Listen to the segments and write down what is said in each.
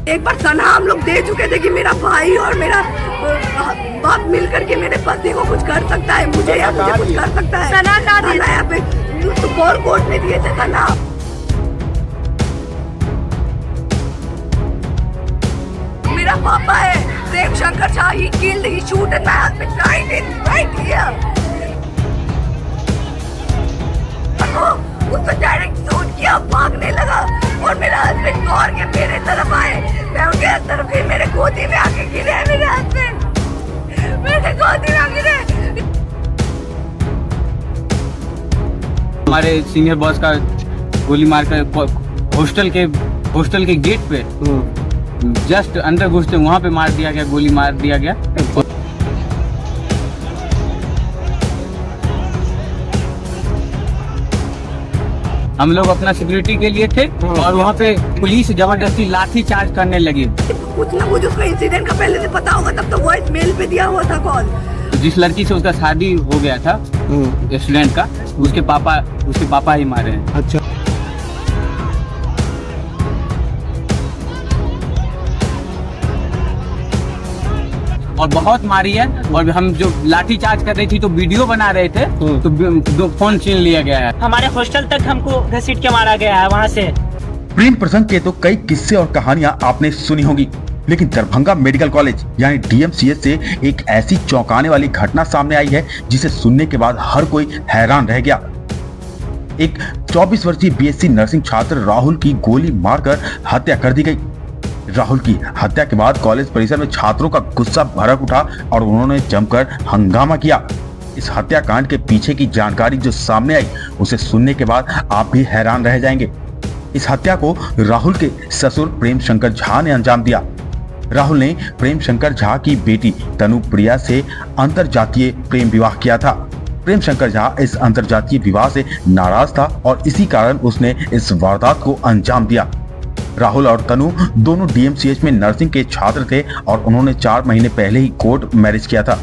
एक बार सना हम लोग दे चुके थे कि मेरा भाई और मेरा बाप मिलकर के मेरे पति को कुछ कर सकता है, मुझे या मुझे कुछ कर सकता है। सना यहाँ पे सुप्रीम कोर्ट में दिए थे सना। मेरा पापा है Prem Shankar Jha, he killed, he shoot and my husband right here। उसको डायरेक्ट शूट किया, भागने लगा और मेरा हस्बैंड दौड़ के मेरे तरफ आए, मैं उनके तरफ गई, मेरे गोदी में आके गिरे मेरे हस्बैंड, मेरे गोदी में आके गिरे। हमारे सीनियर बॉस का गोली मारकर हॉस्टल के गेट पे जस्ट अंदर घुसते वहाँ पे मार दिया गया, गोली मार दिया गया। हम लोग अपना सिक्योरिटी के लिए थे और वहाँ पे पुलिस जबरदस्ती लाठी चार्ज करने लगी। कुछ ना कुछ उसको इंसिडेंट का पहले से पता होगा, तब तो वॉइस मेल पे दिया हुआ था कॉल। जिस लड़की से उसका शादी हो गया था स्टूडेंट का, उसके पापा ही मारे हैं। अच्छा, और बहुत मारी है। और हम जो लाठी चार्ज कर रही थी तो वीडियो बना रहे थे तो दो फोन छीन लिया गया है। हमारे हॉस्टल तक हमको घसीट के मारा गया है वहाँ से। प्रेम प्रसंग के तो कई किस्से और कहानियां आपने सुनी होंगी, लेकिन दरभंगा मेडिकल कॉलेज यानी डीएमसीएच से एक ऐसी चौंकाने वाली घटना सामने आई है जिसे सुनने के बाद हर कोई हैरान रह गया। एक 24 वर्षीय बीएससी नर्सिंग छात्र राहुल की गोली मारकर हत्या कर दी गई। राहुल की हत्या के बाद कॉलेज परिसर में छात्रों का गुस्सा भड़क उठा और उन्होंने जमकर हंगामा किया। इस हत्याकांड के पीछे की जानकारी जो सामने आई उसे सुनने के बाद आप भी हैरान रह जाएंगे। इस हत्या को राहुल के ससुर प्रेम शंकर झा ने अंजाम दिया। राहुल ने प्रेम शंकर झा की बेटी तनु प्रिया से अंतरजातीय प्रेम विवाह किया था। प्रेम शंकर झा इस अंतरजातीय विवाह से नाराज था और इसी कारण उसने इस वारदात को अंजाम दिया। राहुल और तनु दोनों डीएमसीएच में नर्सिंग के छात्र थे और उन्होंने 4 महीने पहले ही कोर्ट मैरिज किया था।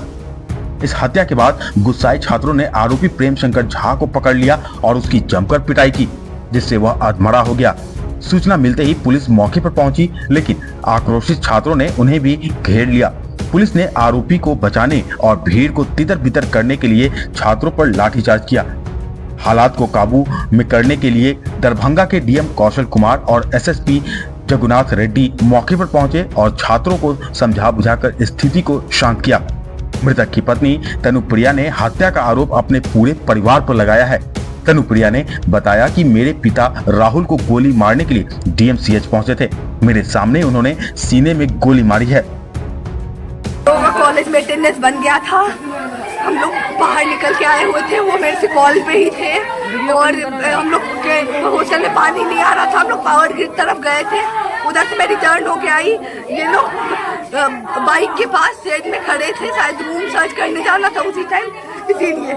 इस हत्या के बाद गुस्साए छात्रों ने आरोपी प्रेम शंकर झा को पकड़ लिया और उसकी जमकर पिटाई की, जिससे वह अधमरा हो गया। सूचना मिलते ही पुलिस मौके पर पहुंची, लेकिन आक्रोशित छात्रों ने उन्हें भी घेर लिया। पुलिस ने आरोपी को बचाने और भीड़ को तितर बितर करने के लिए छात्रों पर लाठीचार्ज किया। हालात को काबू में करने के लिए दरभंगा के डीएम कौशल कुमार और एसएसपी जगुनाथ रेड्डी मौके पर पहुंचे और छात्रों को समझा बुझाकर स्थिति को शांत किया। मृतक की पत्नी तनुप्रिया ने हत्या का आरोप अपने पूरे परिवार पर लगाया है। तनुप्रिया ने बताया कि मेरे पिता राहुल को गोली मारने के लिए डीएमसीएच पहुंचे थे। मेरे सामने उन्होंने सीने में गोली मारी है। कॉलेज में अटेंडेंस बन गया था, हम लोग बाहर निकल के आए हुए थे, वो मेरे से कॉल पे ही थे और हम लोग के हॉस्टल में पानी नहीं आ रहा था, हम लोग पावर ग्रिड तरफ गए थे। उधर से मैं रिटर्न होके आई, ये लोग बाइक के पास सेट में खड़े थे, शायद रूम सर्च करने जाना था उसी टाइम, इसीलिए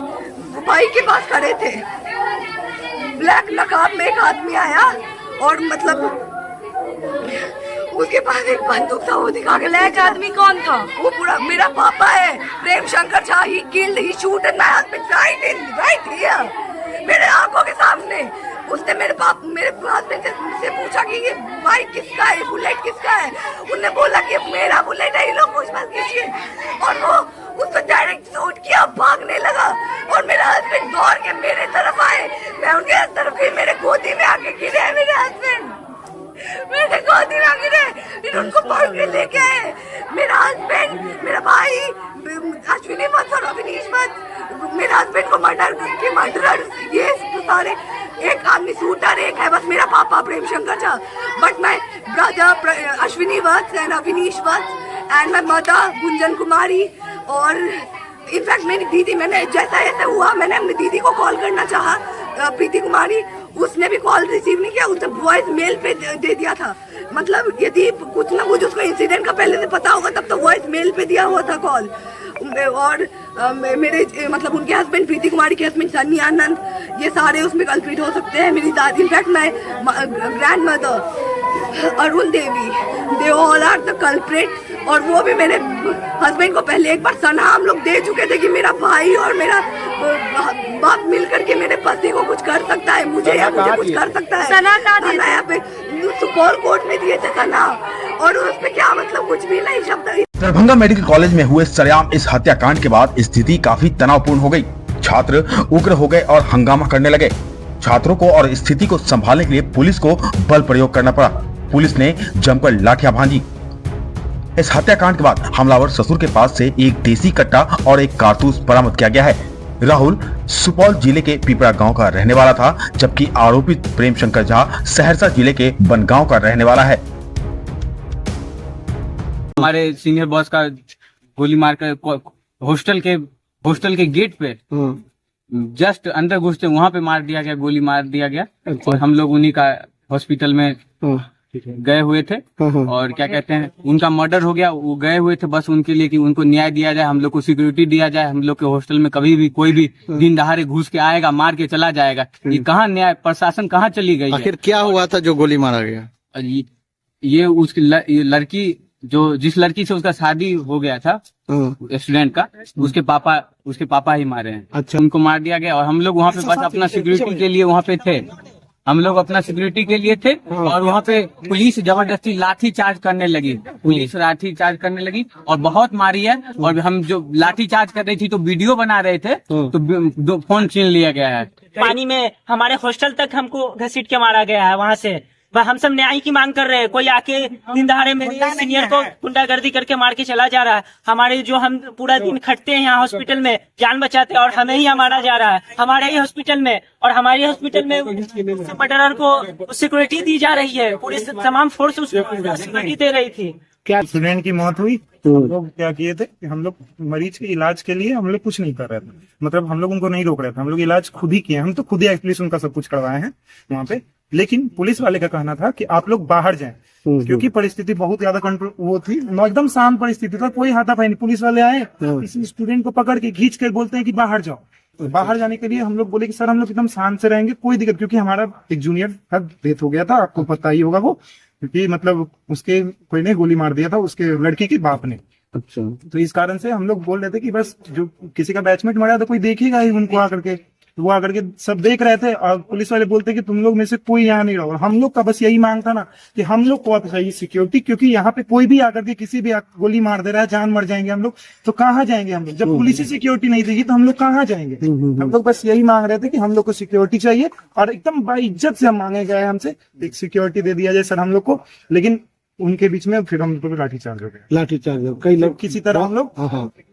बाइक के पास खड़े थे। ब्लैक नकाब में एक आदमी आया और मतलब उसके पास एक बंदूक था, वो दिखा के। ब्लैक आदमी कौन था? वो पूरा मेरा पापा है Prem Shankar Jha, he killed, he shoot and my husband right here, मेरे आंखों के सामने। उसने मेरे हस्बैंड से पूछा कि ये बाइक किसका है, बुलेट किसका है। उन्होंने बोला कि मेरा बुलेट है, ये लोग पूछ मत कीजिए। और वो उसको डायरेक्ट शूट किया, भागने लगा और मेरा हस्बैंड दौड़ के मेरे तरफ आए, मैं उनके तरफ गई, मेरे गोदी में आके गिरे मेरे हस्बैंड, मेरे गोदी में आके गिरे। फिर उनको पकड़ के लेके आए। मेरा हस्बैंड, मेरा भाई अश्विनी वत्स और अविनीश वत्स, मेरे हस्बैंड को मर्डर ये सारे, एक आदमी शूटर, एक है बस मेरा पापा Prem Shankar Jha. But my brother Ashwini Vats and Avinish Vats and my mother Gunjan Kumari और इनफैक्ट मेरी दीदी, मैंने जैसा ऐसा हुआ मैंने अपनी दीदी को कॉल करना चाहा, प्रीति कुमारी, उसने भी कॉल रिसीव नहीं किया, उसने वॉइस मेल पे दे दिया था। मतलब यदि कुछ ना कुछ उसको इंसिडेंट का पहले से पता होगा, तब तो वॉइस मेल पे दिया हुआ था कॉल। और मेरे मतलब उनके हस्बैंड प्रीति कुमारी के हस्बैंड सन्नी आनंद, ये सारे उसमें कल्प्रिट हो सकते हैं। मेरी दादी, इनफैक्ट मैं grandmother Arun Devi, they all are the culprit. और वो भी मेरे हस्बैंड को पहले एक बार सना हम लोग दे चुके थे कि मेरा भाई और मेरा बाप मिलकर के मेरे पति को कुछ कर सकता है, मुझे या मुझे कुछ कर सकता है। सना यहाँ पे सुप्रीम कोर्ट में दिए थे सना। और उसमें क्या मतलब कुछ भी नहीं शब्द। दरभंगा मेडिकल कॉलेज में हुए सरेआम इस हत्याकांड के बाद स्थिति काफी तनावपूर्ण हो गई। छात्र उग्र हो गए और हंगामा करने लगे। छात्रों को और स्थिति को संभालने के लिए पुलिस को बल प्रयोग करना पड़ा। पुलिस ने जमकर लाठियां भांजी। इस हत्याकांड के बाद हमलावर ससुर के पास से एक देसी कट्टा और एक कारतूस बरामद किया गया है। राहुल सुपौल जिले के पिपरा गांव का रहने वाला था, जबकि आरोपित प्रेम शंकर झा सहरसा जिले के बनगांव का रहने वाला है। हमारे सीनियर बॉस का गोली मारकर हॉस्टल के गेट पे जस्ट अंदर घुसते वहां पे मार दिया गया, गोली मार दिया गया। और हम लोग उन्हीं का हॉस्पिटल में गए हुए थे और क्या कहते हैं उनका मर्डर हो गया। वो गए हुए थे बस उनके लिए कि उनको न्याय दिया जाए, हम लोग को सिक्योरिटी दिया जाए। हम लोग के हॉस्टल में कभी भी कोई भी दिन दहाड़े घुस के आएगा, मार के चला जाएगा। ये कहाँ न्याय, प्रशासन कहाँ चली गई है? आखिर क्या हुआ था जो गोली मारा गया? ये उसकी लड़की जो जिस लड़की से उसका शादी हो गया था स्टूडेंट का, उसके पापा ही मारे हैं। अच्छा, उनको मार दिया गया। और हम लोग वहाँ पे बस अपना सिक्योरिटी के लिए वहाँ पे थे। हम लोग अपना सिक्योरिटी के लिए थे और वहाँ पे पुलिस जबरदस्ती लाठी चार्ज करने लगी। पुलिस लाठी चार्ज करने लगी और बहुत मारी है। और हम जो लाठी चार्ज कर रही थी तो वीडियो बना रहे थे तो फोन छीन लिया गया है। पानी में हमारे हॉस्टल तक हमको घसीट के मारा गया है। वहाँ से हम सब न्याय की मांग कर रहे हैं। कोई आके दिन दहाड़े मेरे सीनियर को गुंडागर्दी करके मार के चला जा रहा है। हमारे जो हम पूरा दिन खटते हैं यहाँ हॉस्पिटल में जान बचाते हैं और हमें ही मारा जा रहा है हमारे ही हॉस्पिटल में। और हमारे हॉस्पिटल में मर्डरर को सिक्योरिटी दी जा रही है, पूरी तमाम फोर्स उसको सिक्योरिटी दे रही थी। क्या स्टूडेंट की मौत हुई, हम लोग क्या किए थे कि हम लोग मरीज के इलाज के लिए हम लोग कुछ नहीं कर रहे थे। मतलब हम लोग उनको नहीं रोक रहे थे, हम लोग इलाज खुद ही किए। हम तो खुद ही एक्सप्लेनेशन उनका सब कुछ करवाए हैं वहाँ पे। लेकिन पुलिस वाले का कहना था कि आप लोग बाहर जाएं, क्योंकि परिस्थिति बहुत ज्यादा कंट्रोल वो थी, एकदम शांत परिस्थिति था, कोई हाथापाई नहीं। पुलिस वाले आए, किसी स्टूडेंट को पकड़ के खींच कर बोलते हैं कि बाहर जाओ। तो बाहर जाने के लिए हम लोग बोले कि सर हम लोग एकदम शांत से रहेंगे, कोई दिक्कत, क्योंकि हमारा एक जूनियर का डेथ हो गया था, आपको पता ही होगा वो, क्योंकि मतलब उसके कोई ने गोली मार दिया था उसके लड़की के बाप ने। अच्छा, तो इस कारण से हम लोग बोल रहे थे कि बस जो किसी का बैचमेट मरा तो कोई देखेगा ही उनको आकर के। तो वो आकर के सब देख रहे थे और पुलिस वाले बोलते कि तुम लोग में से कोई यहाँ नहीं रहो। हम लोग का बस यही मांग था ना कि हम लोग को चाहिए सिक्योरिटी, क्योंकि यहाँ पे कोई भी आकर के किसी भी गोली मार दे रहा है, जान मर जाएंगे हम लोग। तो कहाँ जाएंगे हम लोग जब पुलिस ही सिक्योरिटी नहीं देगी तो हम लोग कहाँ जाएंगे? हम लोग बस यही मांग रहे थे कि हम लोग को सिक्योरिटी चाहिए और एकदम बाइज्जत से हम मांगे गए हमसे एक सिक्योरिटी दे दिया जाए सर हम लोग को। लेकिन उनके बीच में फिर हम लोग लाठीचार्ज हो गया। लाठीचार्ज कई लोग किसी तरह हम लोग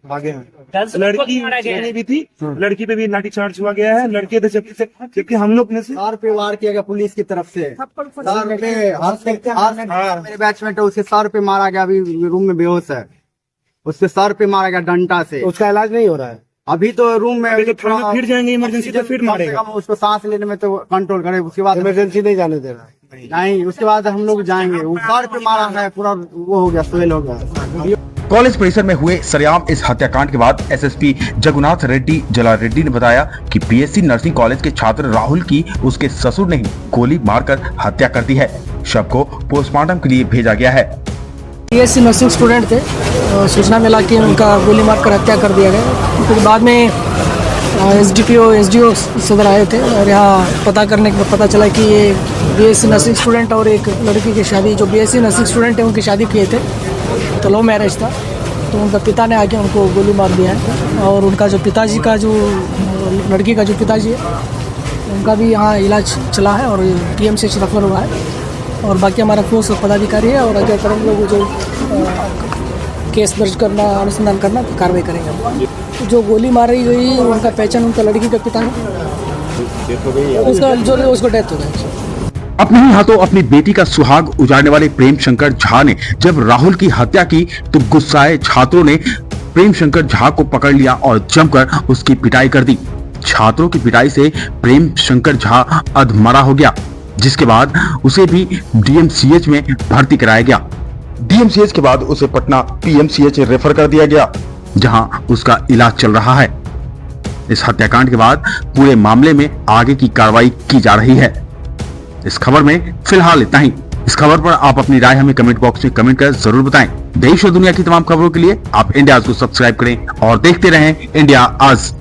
भागे हैं। लड़की भी थी, लड़की पे भी लाठीचार्ज हुआ गया है। लड़के थे जबकि हम लोग ने सर पे वार किया गया पुलिस की तरफ से। सर पे मेरे बैचमेट है, उसके सर पे मारा गया, अभी रूम में बेहोश है। उसके सर पे मारा गया डंडा से। उसका इलाज नहीं हो रहा है अभी तो रूम में। फिर जाएंगे इमरजेंसी तो फिर मारेगा। उसको सांस लेने में तो कंट्रोल करे, उसके बाद इमरजेंसी नहीं जाने दे रहा है। नहीं, उसके बाद हम लोग जाएंगे। वो सर पे मारा है, पूरा वो हो गया, स्वेल हो गया। कॉलेज परिसर में हुए सरेआम इस हत्याकांड के बाद एसएसपी जगुनाथ रेड्डी जला रेड्डी ने बताया कि बीएससी नर्सिंग कॉलेज के छात्र राहुल की उसके ससुर ने ही गोली मारकर हत्या कर दी है। शव को पोस्टमार्टम के लिए भेजा गया है। बीएससी नर्सिंग स्टूडेंट थे, सूचना मिला कि उनका गोली मारकर हत्या कर दिया गया। फिर बाद में एसडीओ सदर आए थे और यहाँ पता करने के बाद पता चला कि ये बीएससी नर्सिंग स्टूडेंट और एक लड़की की शादी, जो बीएससी नर्सिंग स्टूडेंट है उनकी शादी किए थे, तो लव मैरिज था। तो उनका पिता ने आके उनको गोली मार दिया है। और उनका जो पिताजी का जो लड़की का जो पिताजी है उनका भी यहाँ इलाज चला है और TMCH रेफर हुआ है। और बाकी हमारा फोर्स पदाधिकारी है और अगर हम लोग जो केस दर्ज करना, अनुसंधान करना, तो कार्रवाई करेंगे। जो गोली मारी गई उनका पहचान उनका लड़की का पिता है, उसको डेथ हो गई। अपने ही हाथों अपनी बेटी का सुहाग उजाड़ने वाले प्रेम शंकर झा ने जब राहुल की हत्या की तो गुस्साए छात्रों ने प्रेम शंकर झा को पकड़ लिया और जमकर उसकी पिटाई कर दी। छात्रों की पिटाई से प्रेम शंकर झा अधमरा हो गया, जिसके बाद उसे भी DMCH में भर्ती कराया गया। DMCH के बाद उसे पटना PMCH रेफर कर दिया गया, जहां उसका इलाज चल रहा है। इस हत्याकांड के बाद पूरे मामले में आगे की कार्रवाई की जा रही है। इस खबर में फिलहाल इतना ही। इस खबर पर आप अपनी राय हमें कमेंट बॉक्स में कमेंट कर जरूर बताएं। देश और दुनिया की तमाम खबरों के लिए आप इंडिया आज को सब्सक्राइब करें और देखते रहें इंडिया आज।